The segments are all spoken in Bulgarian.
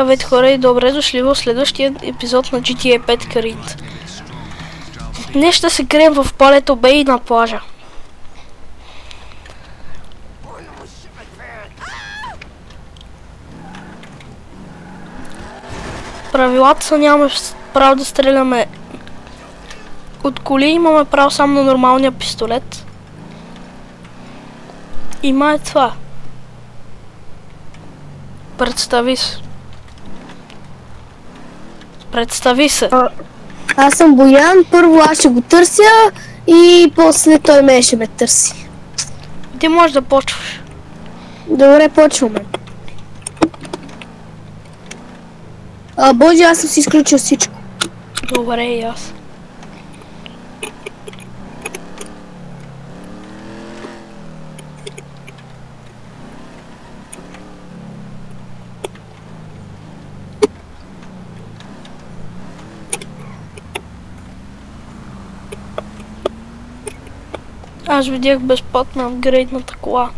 Здравейте хора и добре дошли в следващия епизод на GTA 5 Karint. Днес ще се крием в Палето Бей на плажа. Правилата са, нямаме право да стреляме от коли, имаме право само на нормалния пистолет. Има е това. Представи се. Представи се. Аз съм Боян, първо аз ще го търся и после той ме ще ме търси. Ти можеш да почваш. Добре, почваме. Боже, аз съм си изключил всичко. Добре, и аз. Аз видях безплатна апгрейдната кола.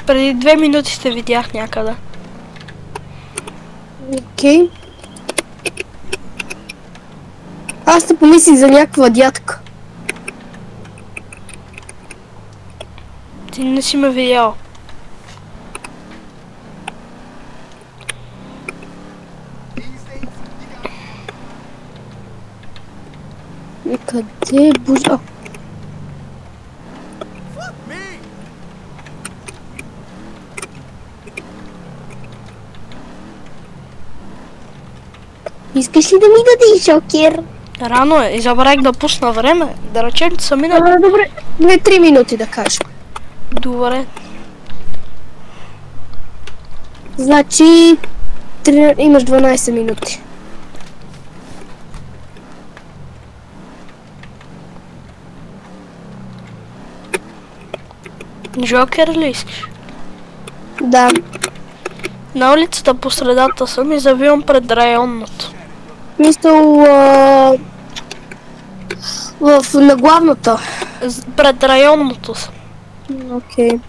Преди 2 минути сте видях някъде. Окей. Аз те помислих за някаква дядка. Ти не си ме видял. Къде е бужа? Искаш ли да ми дадеш шокер? Рано е и забравих да пусна време. Да речем, че са минали. Добре, 2-3 минути да кажем. Добре. Значи имаш 12 минути. Джокер ли искаш? Да. На улицата по средата съм и завивам пред районното. Мисъл на главната. Пред районното съм. Окей.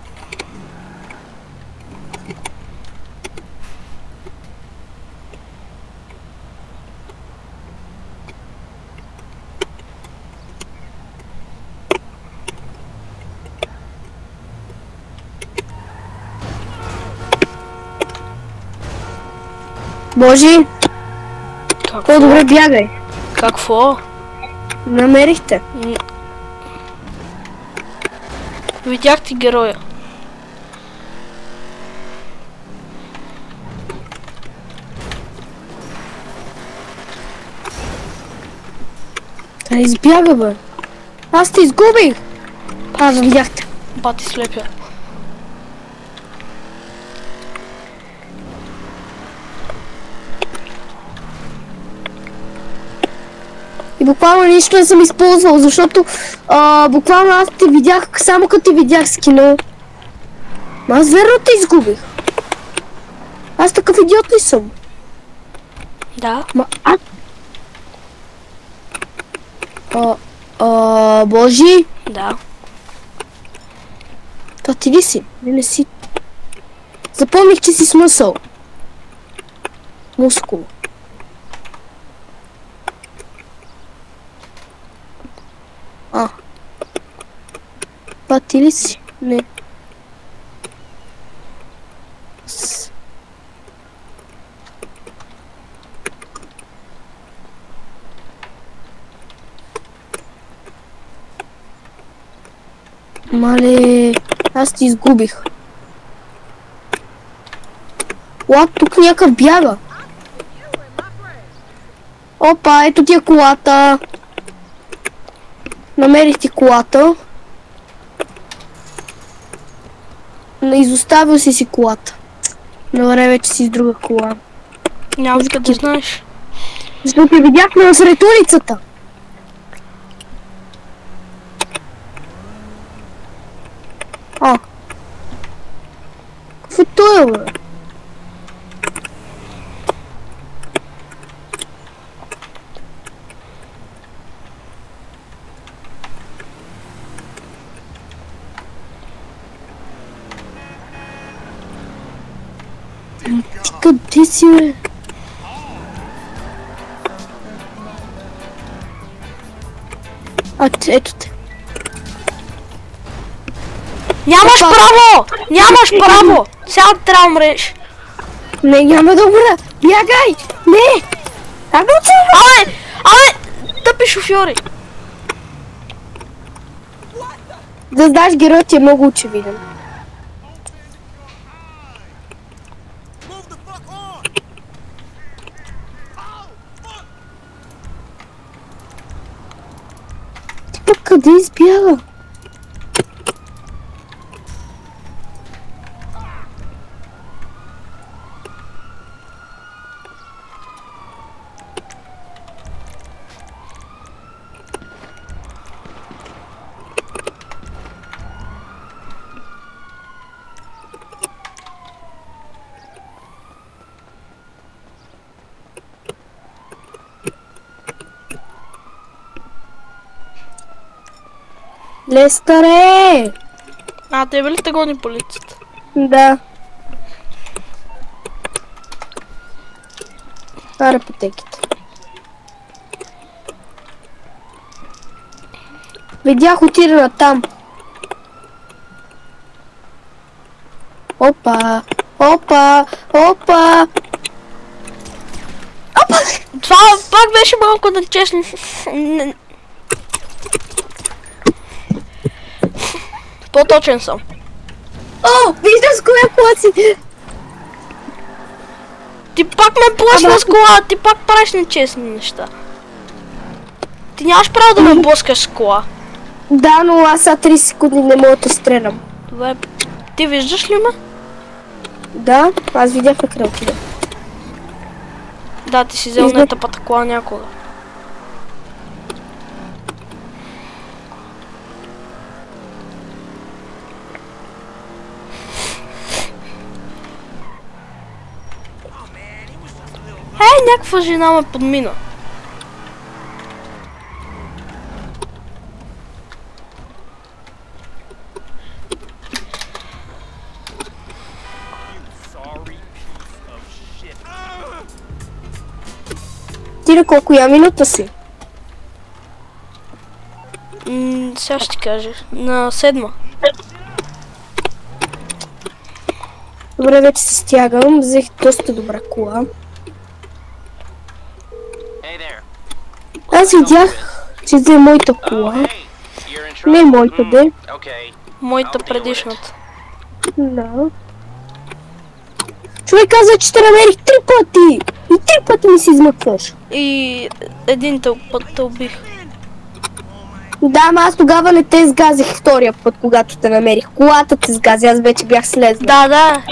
Божи! По-добре бягай. Какво? Намерихте. Видях ти героя. Да избяга, бе. Аз те изгубих. Видяхте. Бати слепя. И буквално нищо не съм използвал, защото буквално аз те видях, само като те видях скина. Аз верно те изгубих. Аз такъв идиот ли съм? Да. Божи? Да. Това ти ли си? Не си. Запомних, че си смисъл. Мускул. Това ти ли си? Не. Мале, аз ти изгубих. Тук някакъв бяга. Опа, ето ти е колата. Намерих ти колата. Изоставил си колата. Добре, вече си с друга кола. Няма къде знаеш. Защото видяхме насред улицата. Къде си, бе? Ето те. Нямаш право! Нямаш право! Сега трябва да умреш. Не, няма да умра. Бягай! Не! Абе! Тъпи шофьори! Да знаеш, героят ти е много очевиден. Ти пък къде избяга? Лестаре! Тебе ли те гони полицията? Да. Аре пътеките. Видях отида на там. Опа! Опа! Опа! Опа! Това пак беше малко нечестно. По-точен съм. О! Виждам с коя кола си! Ти пак ме блъскна с кола, ти пак правиш нечестни неща. Ти нямаш право да ме блъскаш с кола. Да, но аз сега 30 секунди не мога да стрелям. Добре, ти виждаш ли ме? Да, аз видях на кръвките. Да, ти си взел на тъпата кола някога. Някаква жена ме подмина. Ти на колко я минута си? Сега ще ти кажа. На 7. Добре, вече се стягам. Взех доста добра кола. Аз видях, че взе моята кола. Не моята, де. Моята предишната. Да. Човек каза, че те намерих 3 пъти. И 3 пъти ми се измъкваш. И един път те убих. Да, ама аз тогава не те сгазих втория път, когато те намерих. Колата те сгази, аз вече бях слезла. Да.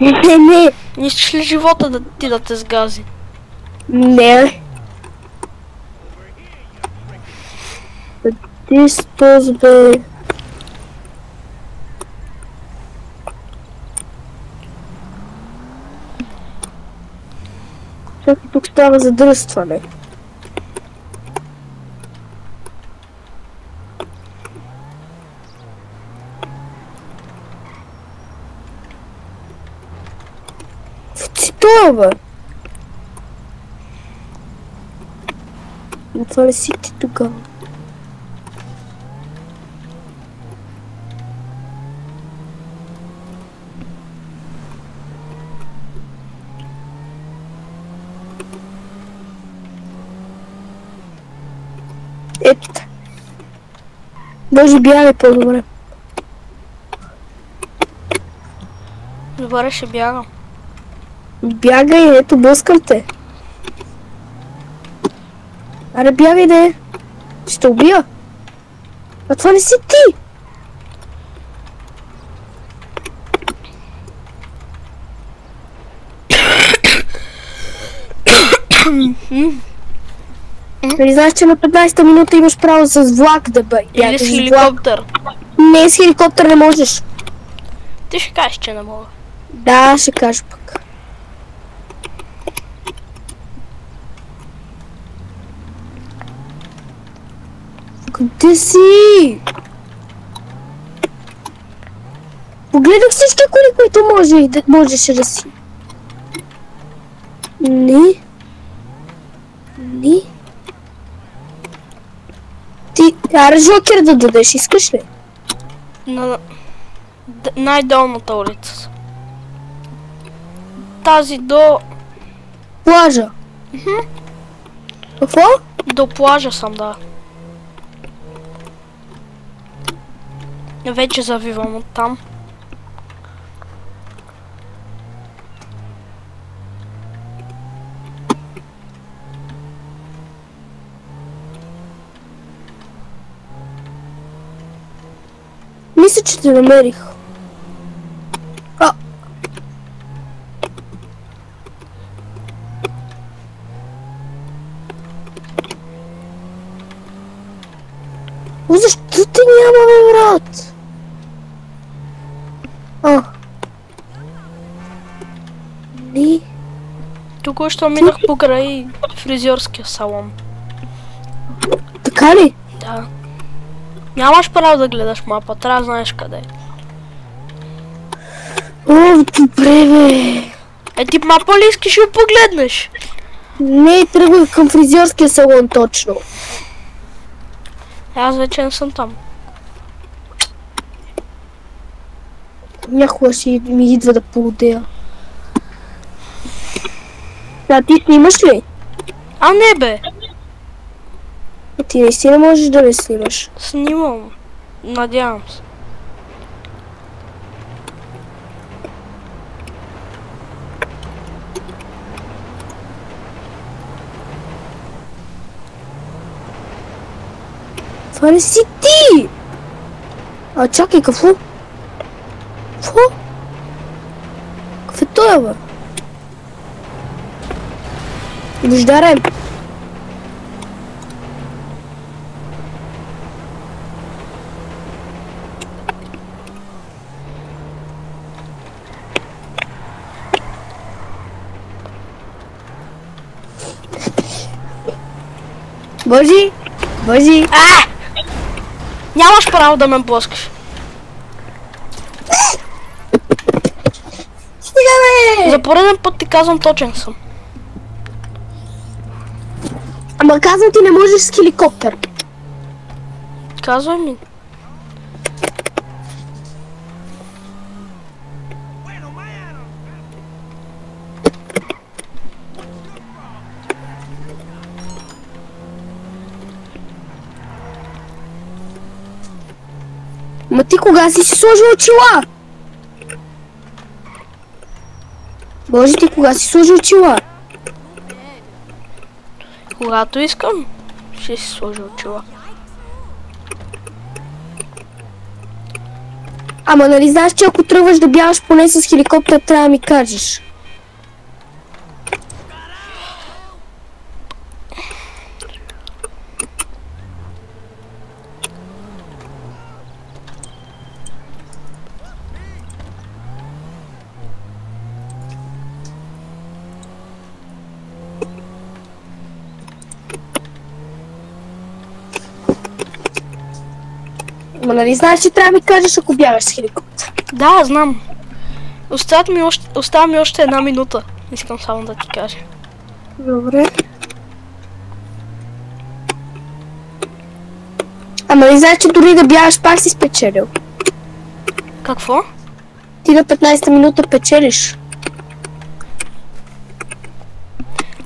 Не. Не искаш ли живота да те сгази? Не. Къде стоиш, бе? Чакай, тук става задръстване. Си това, бе? Но това не си ти тогава. Ето те. Може бягай по-добре. Добре, ще бягам. Бягай, ето блъскам те. Аре бягай, де. Ще убия. А това не си ти. Нали знаеш, че на 15-та минута имаш право с влак да бягаш. Или с хеликоптер. Не, с хеликоптер не можеш. Ти ще кажеш, че не мога. Да, ще кажа пък. Къде си? Погледах всички коли, които можеше да си. Ни. Ни. Ти, аре Жокер да дадеш, искаш ли? На най-долната улица. Тази до... Плажа. Какво? До плажа съм, да. Вече завивам от там. Мисля, че те намерих. Защо те няма, бе, брат? Ни. Току-що минах покрай фризьорския салон. Така ли? Да. Нямаш право да гледаш мапа, трябва да знаеш къде. О, добре, бе. Ти мапа ли искаш да погледнеш? Не, тръгвах към фризьорския салон точно. Аз вече не съм там. Някога ще ми идва да полудея. Да, ти снимаш ли? А не бе! Ти наистина можеш да не снимаш. Снимам. Надявам се. Това не си ти! Чакай, какво? Какво? Какво е това, бе? Дъждарем. Божи! Божи! Нямаш право да ме блъскаш. Стига, бе! За пореден път ти казвам, точен съм. Ама казвам ти, не можеш с хеликоптер. Казвай ми. Ма ти кога си сложил очила? Боже, ти кога си сложил очила? Когато искам, ще си сложа очила. Ама нали знаеш, че ако тръгваш да бягаш поне с хеликоптер, трябва да ми кажеш. Ама нали знаеш, че трябва да ми кажеш, ако бягаш с хеликоптер? Да, знам. Остава ми още една минута. Искам само да ти кажа. Добре. Ама нали знаеш, че дори да бягаш, пак си спечелил? Какво? Ти на 15-та минута печелиш.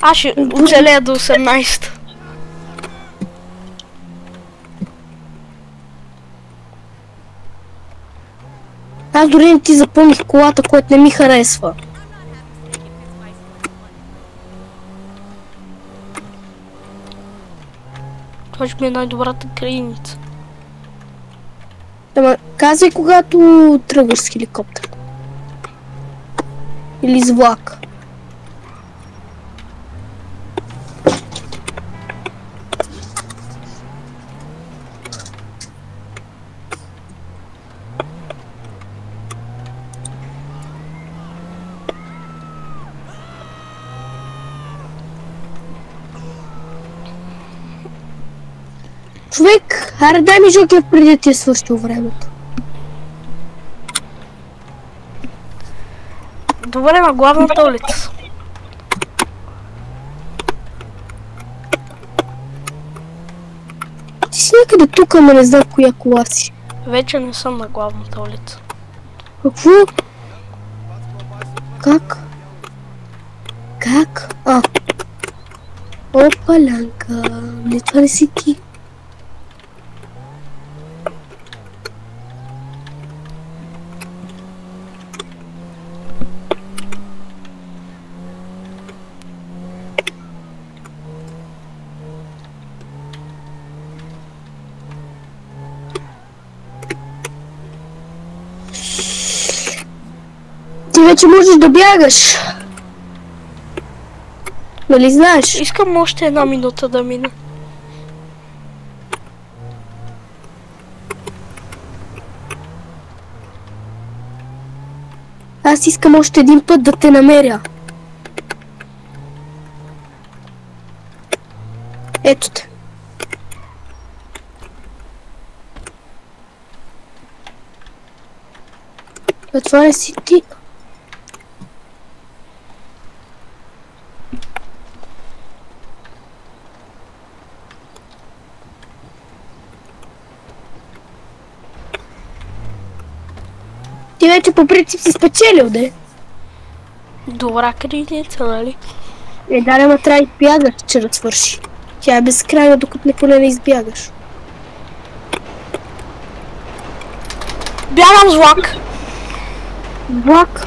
Аз ще оцелея до 18. Аз дори не ти запълних колата, което не ми харесва. Това ще ми е най-добрата крайница. Ама казвай, когато тръгваш с хеликоптер. Или с влак. Човек, аре дай ми Жокер преди да ти е свършил времето. Добре, на главната улица. някъде тук, ама не знам коя кола си. Вече не съм на главната улица. Какво? Как? Как? Опалянка. Не, това не си ти. Ти вече можеш да бягаш. Нали знаеш? Искам още една минута да мине. Аз искам още един път да те намеря. Ето те. А това не си ти. Ти вече по принцип си спечелил, де? Добра критица, нали? Да, ама трябва да избягаш, че да свърши. Тя е безкрайна, докато поне не избягаш. Бягам с влак! Влак?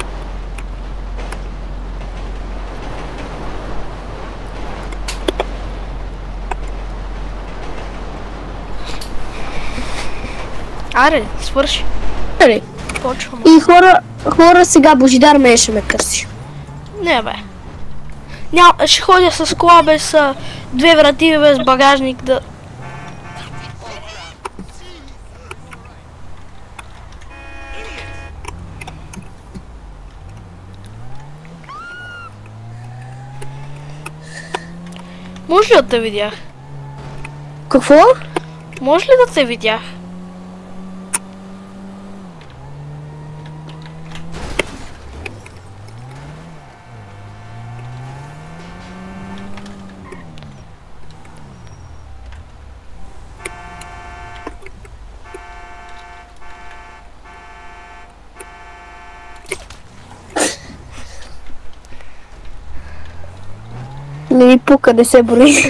Аре, свърши. Аре. Почваме. И хора сега Божидар ме ще ме търси. Не бе. Ще ходя с кола без две врати, без багажник да... Може ли да те видях? Какво? Може ли да те видях? Не ми пука, не се брои.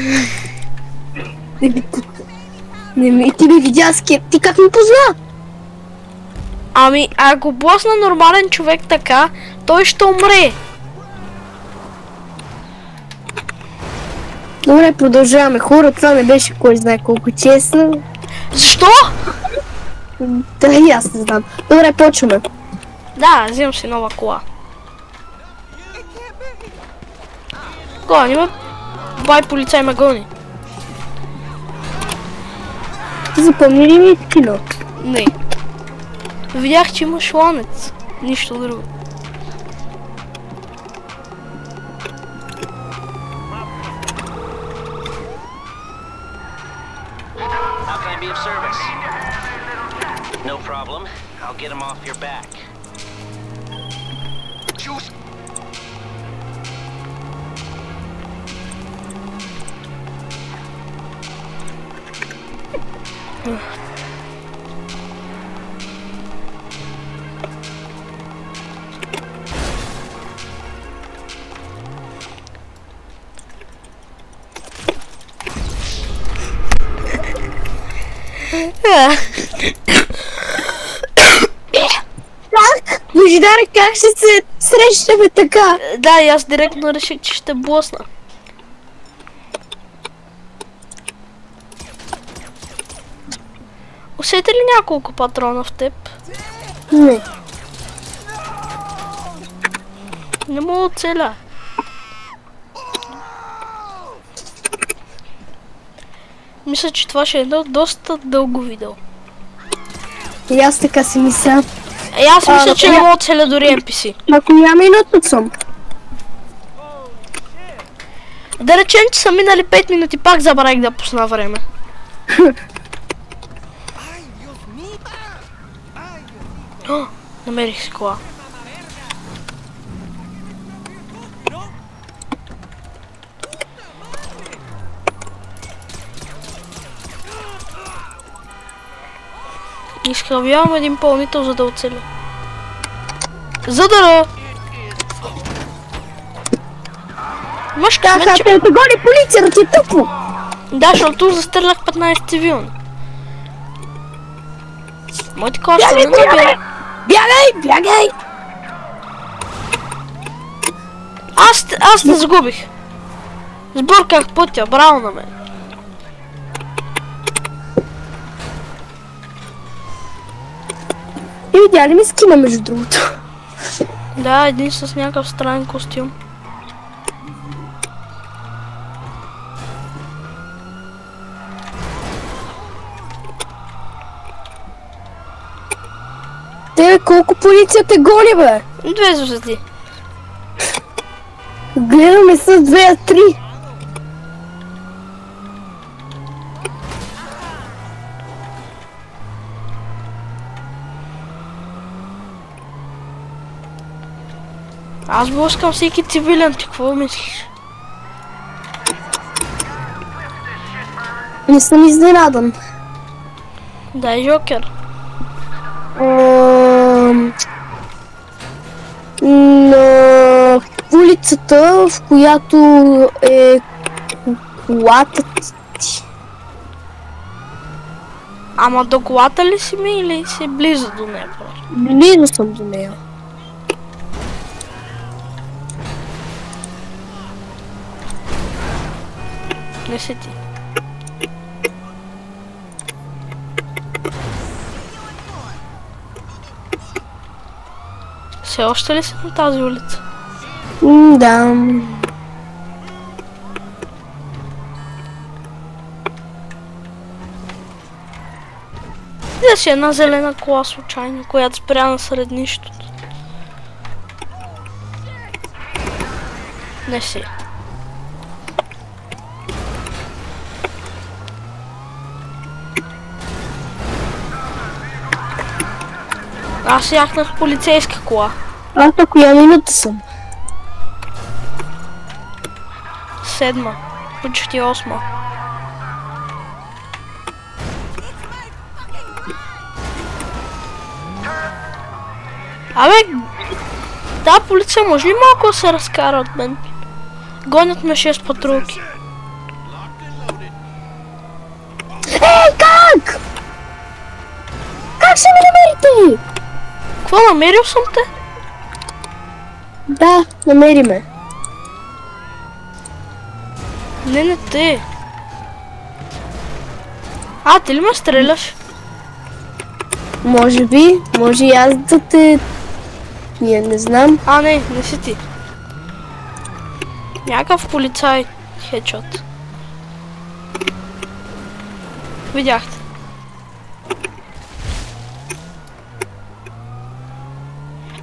Не ми пука. Ти ми видя скеп. Ти как ми позна? Ами, ако блъсна нормален човек така, той ще умре. Добре, продължаваме. Хора, това не беше кой знае колко честно. Защо? Да, и аз не знам. Добре, почваме. Да, взимам си нова кола. Гони ме. Бай, полицай ме гони. Ти запомни ли ми кино? Не. Видях, че има шланец. Нищо друго. How can I be of service? No problem. I'll get him off your back. Как? Божидаре, как ще се срещаме така? Да, и аз директно реших, че ще блъсна. Усети ли няколко патрона в теб? Не. Не мога да целя. Мисля, че това ще е едно доста дълго видео. И аз така си мисля. Аз мисля, че не мога да целя дори NPC. На коя минута съм? Да речем, че са минали 5 минути, пак забравих да пусна време. О, намерих си кола. Изхавявам един пълнител, за да оцеля. Задара! Имаш късмет, че... Те гони полицията, ти е тъпо! Да, защото застрелях 15 цивилни. Моите кола ще не набира. Бягай! Аз те загубих. Сбърках пътя, браво на мен. И видя ли ми скина, между другото? Да, един с някакъв странен костюм. Тебе колко полиция те гони, бе? 2 звезди. Гледаме с 2-3. Аз блъскам всеки цивилен, ти какво мислиш? Не съм изненадан. Дай Жокер. На улицата, в която е колата ти. Ама до колата ли си ми или си близо до нея? Близо съм до нея. Не си ти. Все още ли си на тази улица? Да. Видя си една зелена кола случайно, която спря насред нищото. Не си. Аз яхнах полицейска кола. Аз на коя минута съм? 7, почти 8. Абе, да, полиция, може ли малко да се разкара от мен? Гонят ме 6 патрулки. Как? Как ще ме намерите? Какво, намерил съм те? Да, намери ме. Не те. Ти ли ме стреляш? Може би, може и аз да те... Не знам. Не си ти. Някакъв полицай. Хедшот. Видяхте.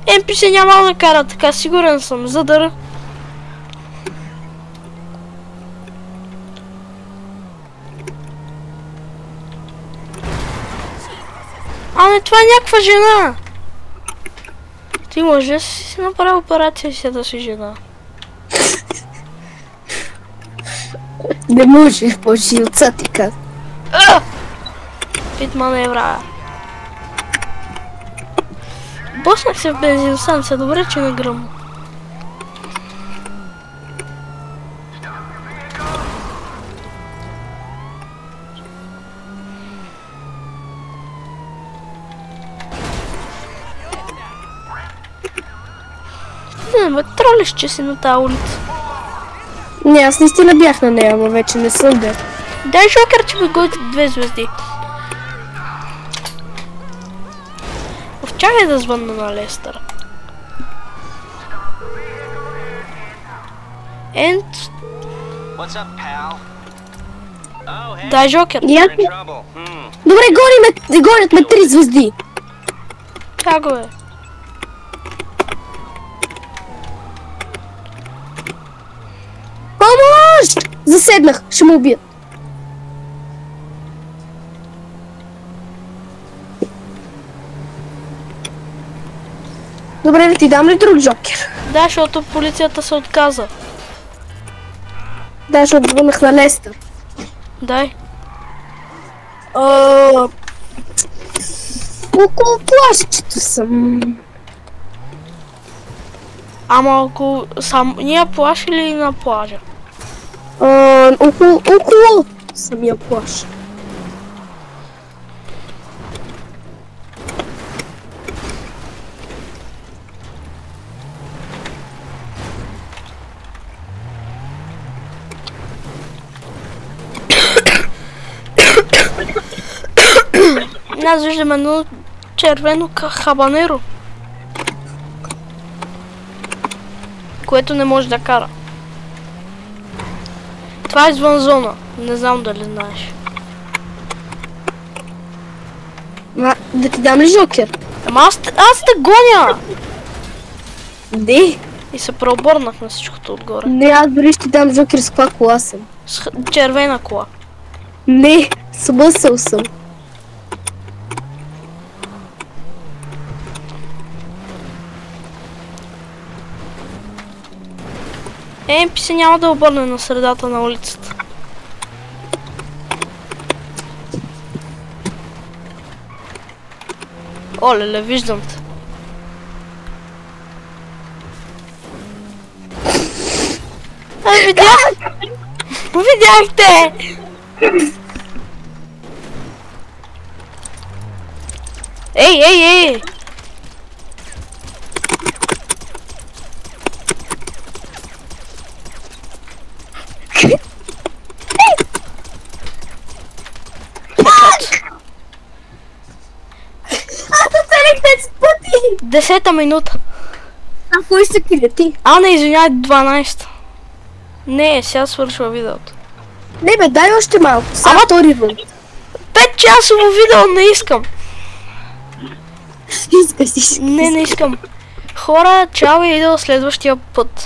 NPC няма да кара, така сигурен съм. Задъра. Не, това е някаква жена. Ти може да си направи операция си да си жена. Не може, почти отца ти каза. Пит маневра. Боснах се в бензиностанция, добре, че не гръмна. Не, тролиш, че си на тази улица. Не, аз наистина бях на нея, но вече не съм бе. Дай Жокер, че ми гоните 2 звезди. Чакай да звънна на Лестър. Дай Жокер. Добре, гонят ме 3 звезди. Тя го е. Помощ! Заседнах, ще му убият. Добре, да ти дам ли друг Жокер? Да, защото полицията се отказа. Да, защото звънах на Лестър. Дай. Около плащето съм. Ама ако сам ние плаш или на плажа? Около самия плащ. Аз виждам едно червено хабанеро, което не може да кара. Това е извън зона, не знам дали знаеш. Да ти дам ли жокер? Ама аз те гоня! Не. И се преобърнах на всичкото отгоре. Не, аз дори ще ти дам жокер с каква кола съм. С червена кола. Не, с бъсъл съм. NPC няма да обърне на средата на улицата. Оле, виждам те. Видях! Видяхте! Ей! Целих 10 пъти! 10-та минута. А кой ще крие ти? Не, извиняй, 12. Не, сега свършва видеото. Не бе, дай още малко. Само втори рунд. 5 часово видео не искам. Искаш. Не искам. Хора, чао и до следващия път.